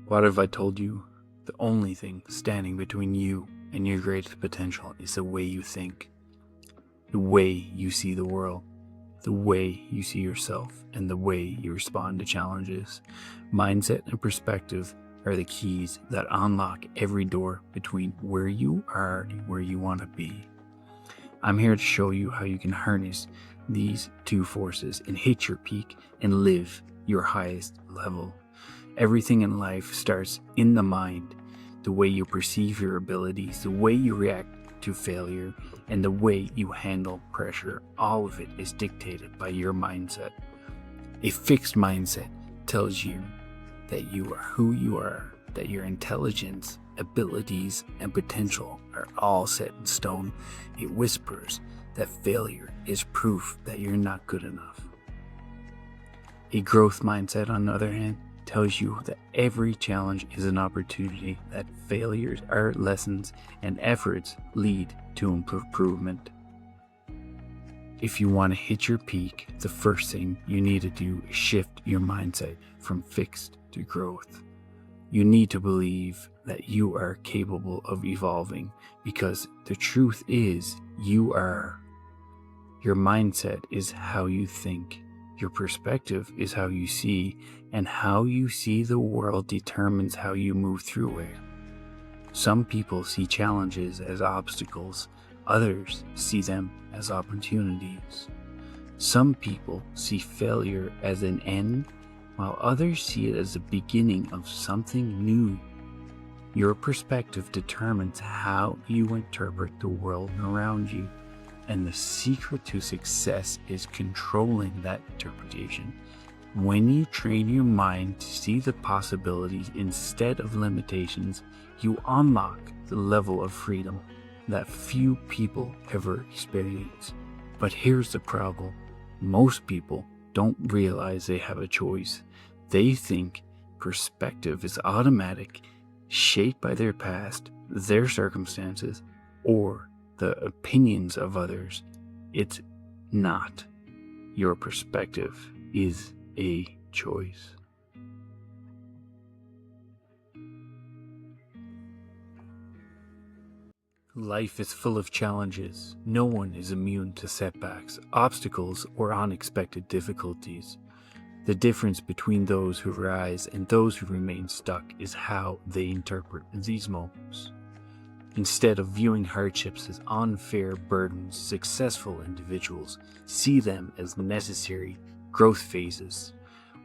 What have I told you? The only thing standing between you and your greatest potential is the way you think, the way you see the world, the way you see yourself, and the way you respond to challenges. Mindset and perspective are the keys that unlock every door between where you are and where you want to be. I'm here to show you how you can harness these two forces and hit your peak and live your highest level. Everything in life starts in the mind. The way you perceive your abilities, the way you react to failure, and the way you handle pressure, all of it is dictated by your mindset. A fixed mindset tells you that you are who you are, that your intelligence, abilities, and potential are all set in stone. It whispers that failure is proof that you're not good enough. A growth mindset, on the other hand, tells you that every challenge is an opportunity, that failures are lessons, and efforts lead to improvement. If you want to hit your peak, the first thing you need to do is shift your mindset from fixed to growth. You need to believe that you are capable of evolving, because the truth is you are. Your mindset is how you think. Your perspective is how you see, and how you see the world determines how you move through it. Some people see challenges as obstacles, others see them as opportunities. Some people see failure as an end, while others see it as the beginning of something new. Your perspective determines how you interpret the world around you. And the secret to success is controlling that interpretation. When you train your mind to see the possibilities instead of limitations, you unlock the level of freedom that few people ever experience. But here's the problem. Most people don't realize they have a choice. They think perspective is automatic, shaped by their past, their circumstances, or the opinions of others. It's not. Your perspective is a choice. Life is full of challenges. No one is immune to setbacks, obstacles, or unexpected difficulties. The difference between those who rise and those who remain stuck is how they interpret these moments. Instead of viewing hardships as unfair burdens, successful individuals see them as necessary growth phases.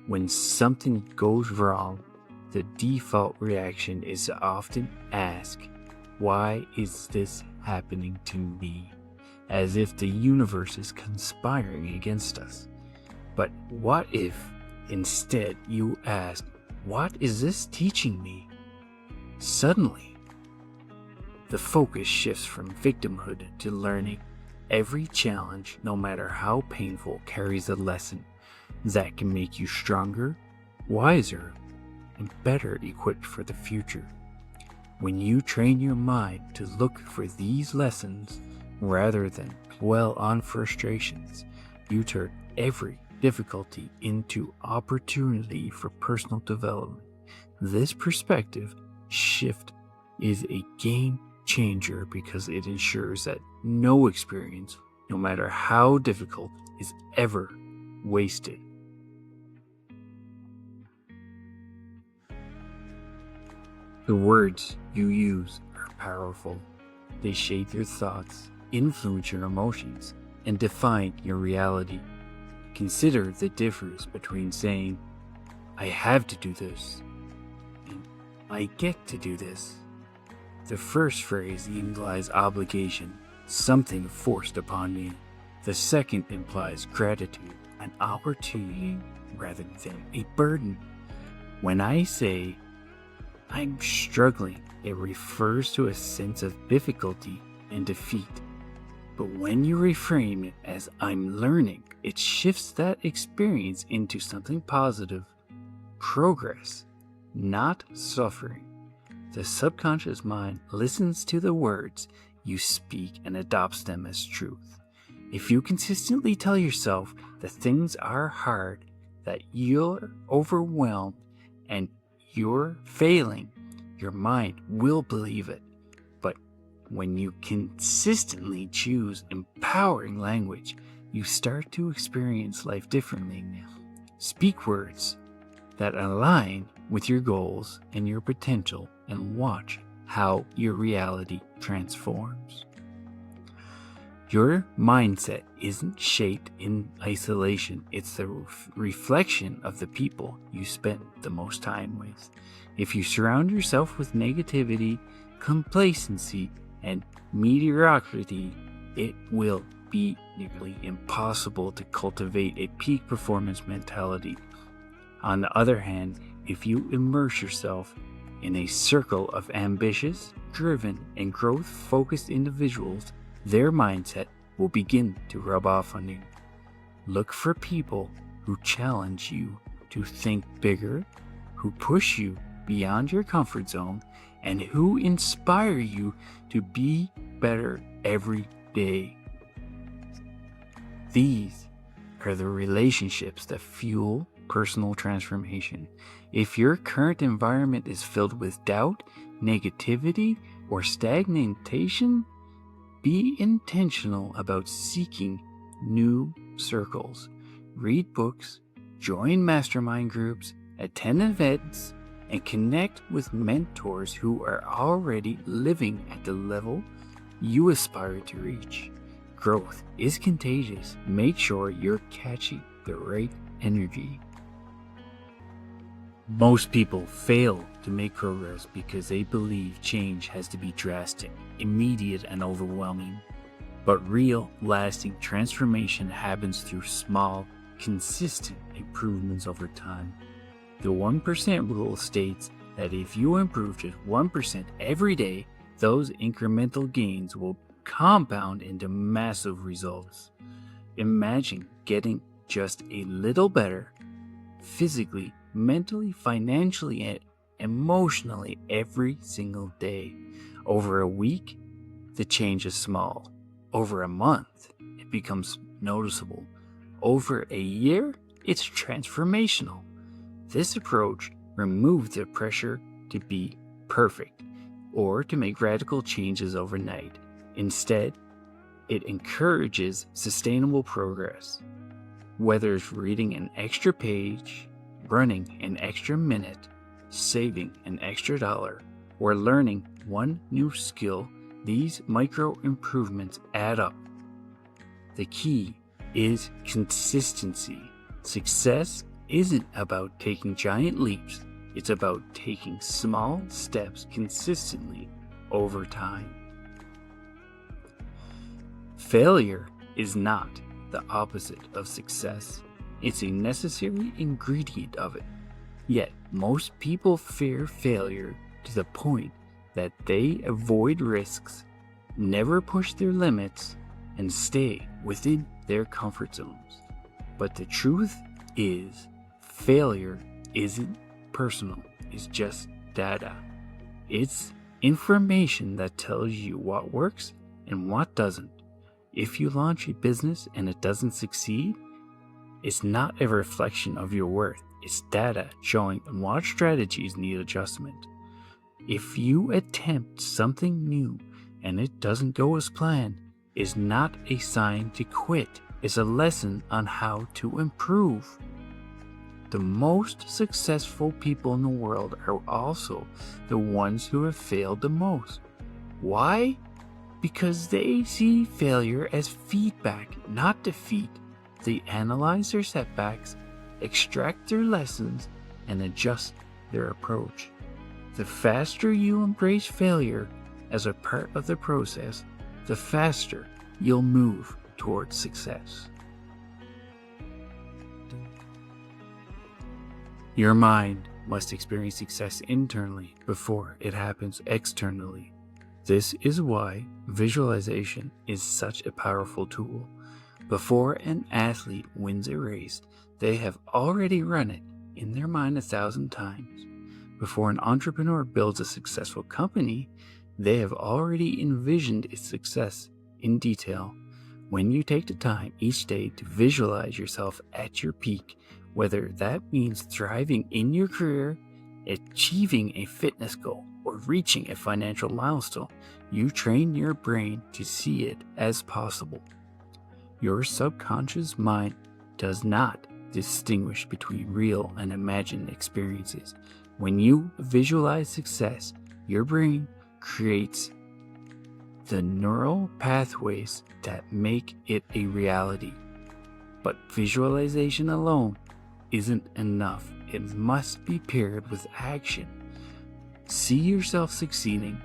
When something goes wrong, the default reaction is to often ask, "Why is this happening to me?" As if the universe is conspiring against us. But what if instead you asked, "What is this teaching me?" Suddenly, the focus shifts from victimhood to learning. Every challenge, no matter how painful, carries a lesson that can make you stronger, wiser, and better equipped for the future. When you train your mind to look for these lessons rather than dwell on frustrations, you turn every difficulty into opportunity for personal development. This perspective shift is a game changer because it ensures that no experience, no matter how difficult, is ever wasted. The words you use are powerful. They shape your thoughts, influence your emotions, and define your reality. Consider the difference between saying, "I have to do this," and "I get to do this." The first phrase implies obligation, something forced upon me. The second implies gratitude, an opportunity rather than a burden. When I say, "I'm struggling," it refers to a sense of difficulty and defeat. But when you reframe it as "I'm learning," it shifts that experience into something positive, progress, not suffering. The subconscious mind listens to the words you speak and adopts them as truth. If you consistently tell yourself that things are hard, that you're overwhelmed, and you're failing, your mind will believe it. But when you consistently choose empowering language, you start to experience life differently. Speak words that align with your goals and your potential, and watch how your reality transforms. Your mindset isn't shaped in isolation. It's the reflection of the people you spend the most time with. If you surround yourself with negativity, complacency, and mediocrity, it will be nearly impossible to cultivate a peak performance mentality. On the other hand, if you immerse yourself in a circle of ambitious, driven, and growth-focused individuals, their mindset will begin to rub off on you. Look for people who challenge you to think bigger, who push you beyond your comfort zone, and who inspire you to be better every day. These are the relationships that fuel personal transformation. If your current environment is filled with doubt, negativity, or stagnation, be intentional about seeking new circles. Read books, join mastermind groups, attend events, and connect with mentors who are already living at the level you aspire to reach. Growth is contagious. Make sure you're catching the right energy. Most people fail to make progress because they believe change has to be drastic, immediate, and overwhelming. But real, lasting transformation happens through small, consistent improvements over time. The 1% rule states that if you improve just 1% every day, those incremental gains will compound into massive results. Imagine getting just a little better physically, mentally, financially, and emotionally every single day. Over a week, the change is small. Over a month, it becomes noticeable. Over a year, it's transformational. This approach removes the pressure to be perfect or to make radical changes overnight. Instead, it encourages sustainable progress. Whether it's reading an extra page, running an extra minute, saving an extra dollar, or learning one new skill, these micro improvements add up. The key is consistency. Success isn't about taking giant leaps, it's about taking small steps consistently over time. Failure is not the opposite of success. It's a necessary ingredient of it. Yet, most people fear failure to the point that they avoid risks, never push their limits, and stay within their comfort zones. But the truth is, failure isn't personal, it's just data. It's information that tells you what works and what doesn't. If you launch a business and it doesn't succeed, it's not a reflection of your worth. It's data showing what strategies need adjustment. If you attempt something new and it doesn't go as planned, it's not a sign to quit. It's a lesson on how to improve. The most successful people in the world are also the ones who have failed the most. Why? Because they see failure as feedback, not defeat. They analyze their setbacks, extract their lessons, and adjust their approach. The faster you embrace failure as a part of the process, the faster you'll move towards success. Your mind must experience success internally before it happens externally. This is why visualization is such a powerful tool. Before an athlete wins a race, they have already run it in their mind 1,000 times. Before an entrepreneur builds a successful company, they have already envisioned its success in detail. When you take the time each day to visualize yourself at your peak, whether that means thriving in your career, achieving a fitness goal, or reaching a financial milestone, you train your brain to see it as possible. Your subconscious mind does not distinguish between real and imagined experiences. When you visualize success, your brain creates the neural pathways that make it a reality. But visualization alone isn't enough. It must be paired with action. See yourself succeeding,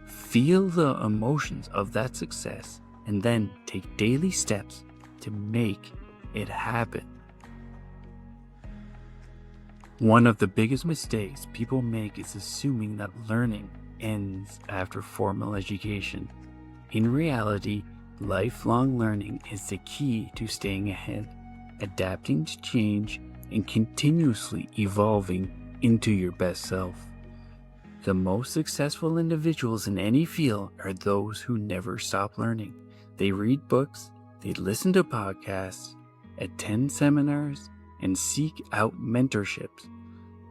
feel the emotions of that success, and then take daily steps to make it happen. One of the biggest mistakes people make is assuming that learning ends after formal education. In reality, lifelong learning is the key to staying ahead, adapting to change, and continuously evolving into your best self. The most successful individuals in any field are those who never stop learning. They read books, they listen to podcasts, attend seminars, and seek out mentorships.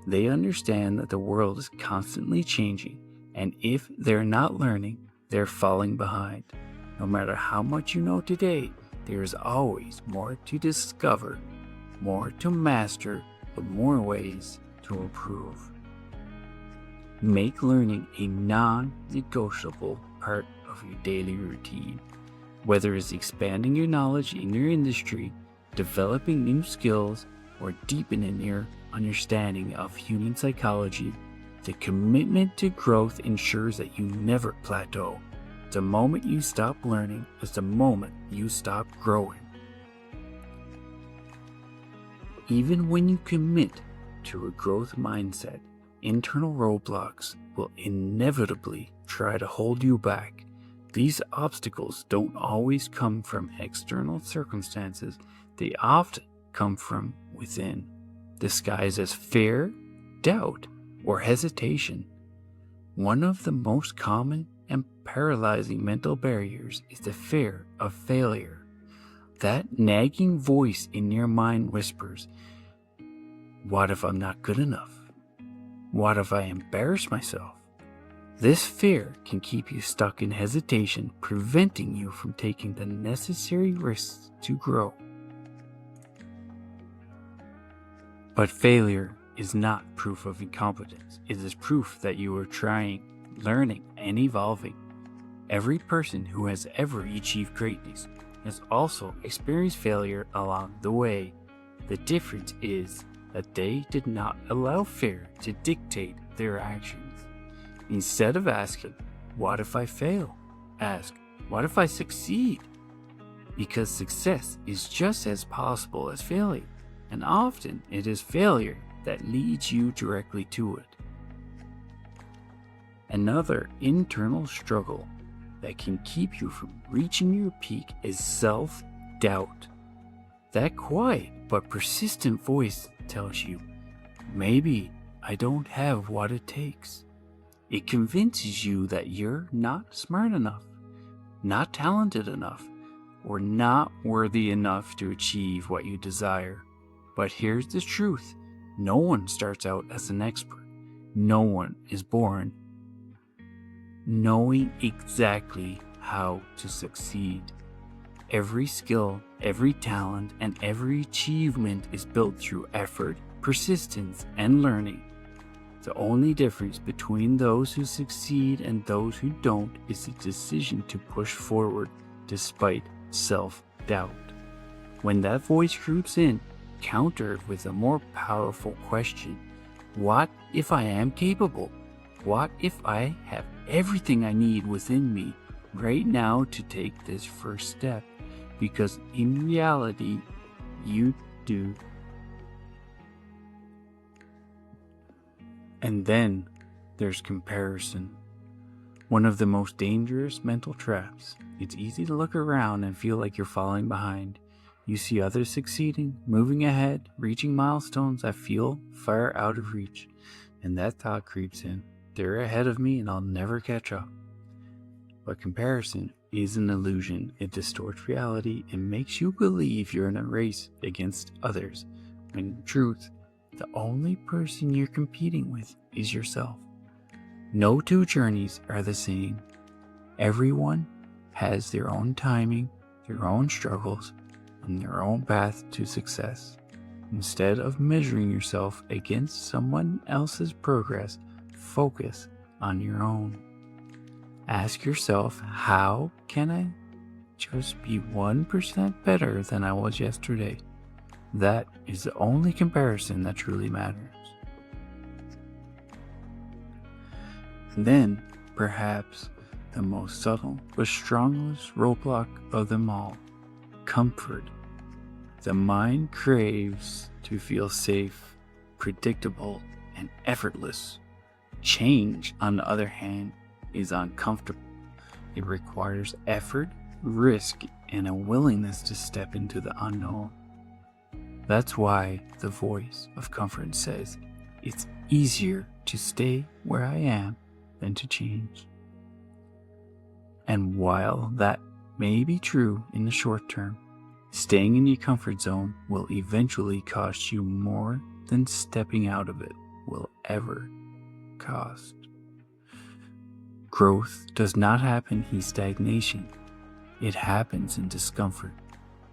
They understand that the world is constantly changing, and if they're not learning, they're falling behind. No matter how much you know today, there is always more to discover, more to master, but more ways to improve. Make learning a non-negotiable part of your daily routine. Whether it's expanding your knowledge in your industry, developing new skills, or deepening your understanding of human psychology, the commitment to growth ensures that you never plateau. The moment you stop learning is the moment you stop growing. Even when you commit to a growth mindset, internal roadblocks will inevitably try to hold you back. These obstacles don't always come from external circumstances, they often come from within, disguised as fear, doubt, or hesitation. One of the most common and paralyzing mental barriers is the fear of failure. That nagging voice in your mind whispers, "What if I'm not good enough? What if I embarrass myself?" This fear can keep you stuck in hesitation, preventing you from taking the necessary risks to grow. But failure is not proof of incompetence. It is proof that you are trying, learning, and evolving. Every person who has ever achieved greatness has also experienced failure along the way. The difference is that they did not allow fear to dictate their actions. Instead of asking, "What if I fail?" ask, "What if I succeed?" Because success is just as possible as failure, and often it is failure that leads you directly to it. Another internal struggle that can keep you from reaching your peak is self-doubt. That quiet but persistent voice tells you, "Maybe I don't have what it takes." It convinces you that you're not smart enough, not talented enough, or not worthy enough to achieve what you desire. But here's the truth. No one starts out as an expert. No one is born knowing exactly how to succeed. Every skill, every talent, and every achievement is built through effort, persistence, and learning. The only difference between those who succeed and those who don't is the decision to push forward despite self-doubt. When that voice creeps in, counter it with a more powerful question. What if I am capable? What if I have everything I need within me right now to take this first step? Because in reality, you do. And then there's comparison. One of the most dangerous mental traps. It's easy to look around and feel like you're falling behind. You see others succeeding, moving ahead, reaching milestones that feel far out of reach. And that thought creeps in. They're ahead of me and I'll never catch up. But comparison is an illusion. It distorts reality and makes you believe you're in a race against others, when in truth, The only person you're competing with is yourself. No two journeys are the same. Everyone has their own timing, their own struggles, and their own path to success. Instead of measuring yourself against someone else's progress, focus on your own. Ask yourself, how can I just be 1% better than I was yesterday? That is the only comparison that truly matters. And then, perhaps, the most subtle but strongest roadblock of them all, comfort. The mind craves to feel safe, predictable, and effortless. Change, on the other hand, is uncomfortable. It requires effort, risk, and a willingness to step into the unknown. That's why the voice of comfort says, it's easier to stay where I am than to change. And while that may be true in the short term, staying in your comfort zone will eventually cost you more than stepping out of it will ever cost. Growth does not happen in stagnation. It happens in discomfort,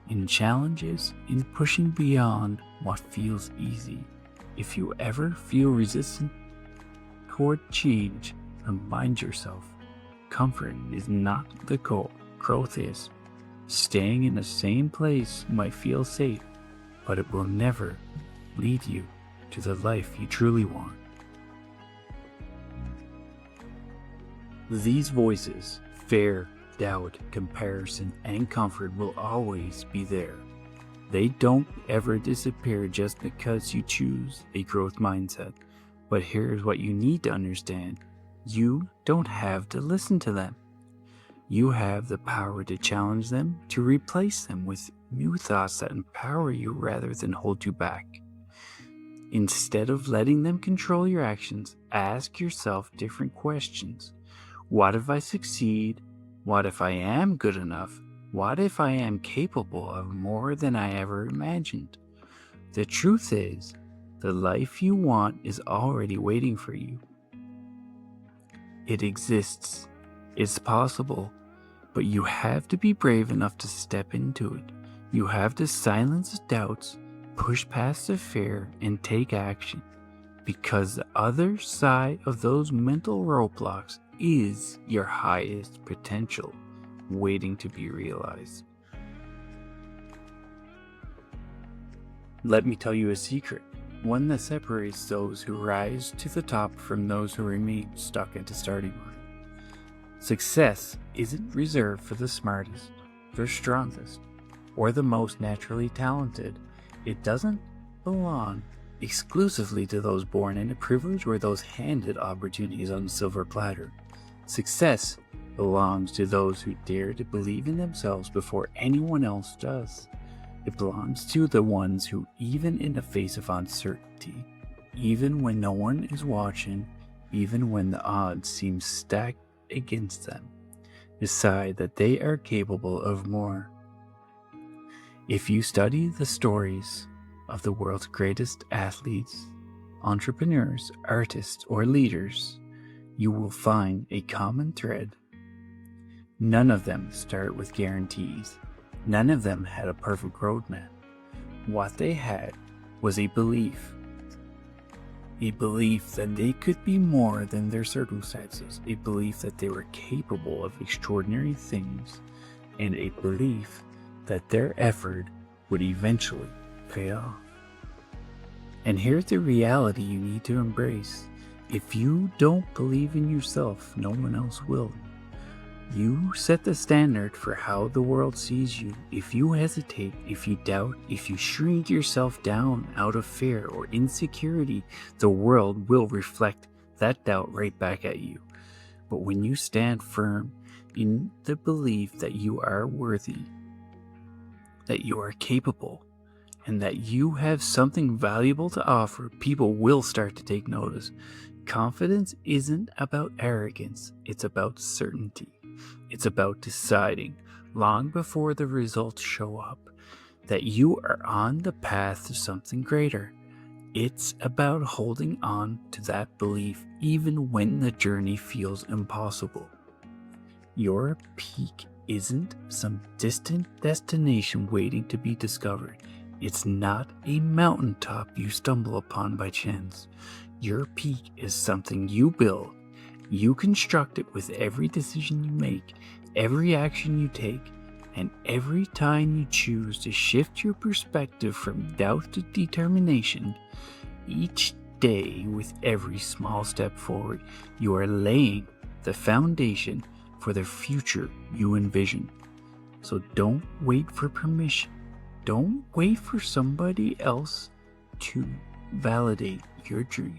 in challenges, in pushing beyond what feels easy. If you ever feel resistant toward change, remind yourself, comfort is not the goal. Growth is. Staying in the same place might feel safe, but it will never lead you to the life you truly want. These voices, fear, doubt, comparison, and comfort will always be there. They don't ever disappear just because you choose a growth mindset. But here's what you need to understand. You don't have to listen to them. You have the power to challenge them, to replace them with new thoughts that empower you rather than hold you back. Instead of letting them control your actions, ask yourself different questions. What if I succeed? What if I am good enough? What if I am capable of more than I ever imagined? The truth is, the life you want is already waiting for you. It exists. It's possible, but you have to be brave enough to step into it. You have to silence doubts, push past the fear, and take action. Because the other side of those mental roadblocks is your highest potential, waiting to be realized. Let me tell you a secret, one that separates those who rise to the top from those who remain stuck at the starting line. Success isn't reserved for the smartest, the strongest, or the most naturally talented. It doesn't belong exclusively to those born into privilege or those handed opportunities on a silver platter. Success belongs to those who dare to believe in themselves before anyone else does. It belongs to the ones who, even in the face of uncertainty, even when no one is watching, even when the odds seem stacked against them, decide that they are capable of more. If you study the stories of the world's greatest athletes, entrepreneurs, artists, or leaders, you will find a common thread. None of them start with guarantees. None of them had a perfect roadmap. What they had was a belief that they could be more than their circumstances, a belief that they were capable of extraordinary things, and a belief that their effort would eventually pay off. And here's the reality you need to embrace. If you don't believe in yourself, no one else will. You set the standard for how the world sees you. If you hesitate, if you doubt, if you shrink yourself down out of fear or insecurity, the world will reflect that doubt right back at you. But when you stand firm in the belief that you are worthy, that you are capable, and that you have something valuable to offer, people will start to take notice. Confidence isn't about arrogance, it's about certainty. It's about deciding, long before the results show up, that you are on the path to something greater. It's about holding on to that belief even when the journey feels impossible. Your peak isn't some distant destination waiting to be discovered. It's not a mountaintop you stumble upon by chance. Your peak is something you build. You construct it with every decision you make, every action you take, and every time you choose to shift your perspective from doubt to determination. Each day, with every small step forward, you are laying the foundation for the future you envision. So don't wait for permission. Don't wait for somebody else to validate your dreams.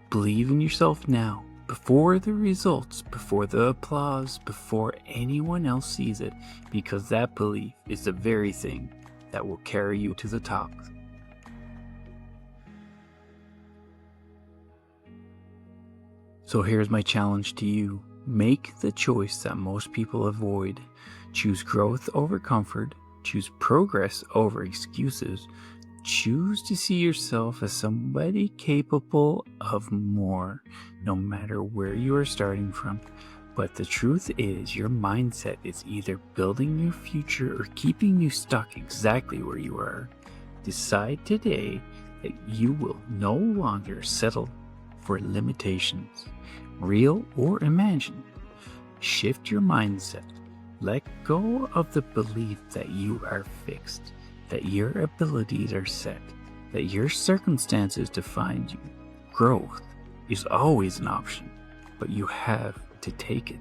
Believe in yourself now, before the results, before the applause, before anyone else sees it, because that belief is the very thing that will carry you to the top. So here's my challenge to you. Make the choice that most people avoid. Choose growth over comfort. Choose progress over excuses. Choose to see yourself as somebody capable of more, no matter where you are starting from. But the truth is, your mindset is either building your future or keeping you stuck exactly where you are. Decide today that you will no longer settle for limitations, real or imagined. Shift your mindset. Let go of the belief that you are fixed, that your abilities are set, that your circumstances define you. Growth is always an option, but you have to take it.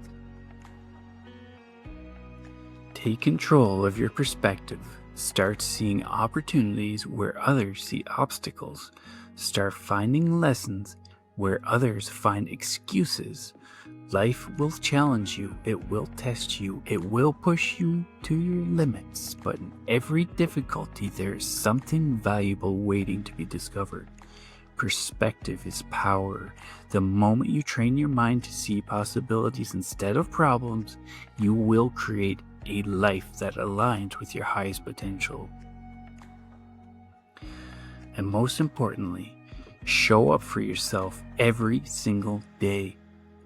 Take control of your perspective. Start seeing opportunities where others see obstacles. Start finding lessons where others find excuses. Life will challenge you, it will test you, it will push you to your limits, but in every difficulty there is something valuable waiting to be discovered. Perspective is power. The moment you train your mind to see possibilities instead of problems, you will create a life that aligns with your highest potential. And most importantly, show up for yourself every single day.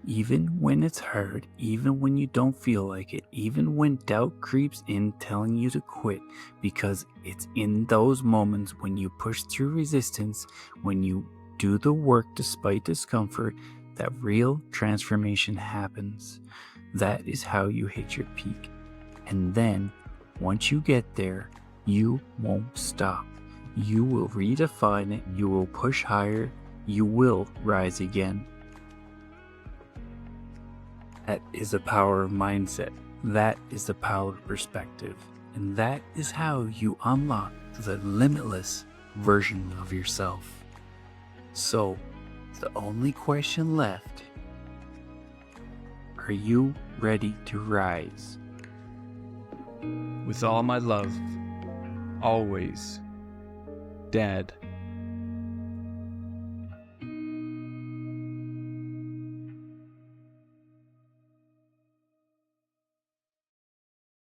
Even when it's hard, even when you don't feel like it, even when doubt creeps in telling you to quit, because it's in those moments when you push through resistance, when you do the work despite discomfort, that real transformation happens. That is how you hit your peak. And then, once you get there, you won't stop. You will redefine it, you will push higher, you will rise again. That is the power of mindset. That is the power of perspective. And that is how you unlock the limitless version of yourself. So, the only question left, are you ready to rise? With all my love, always, Dad.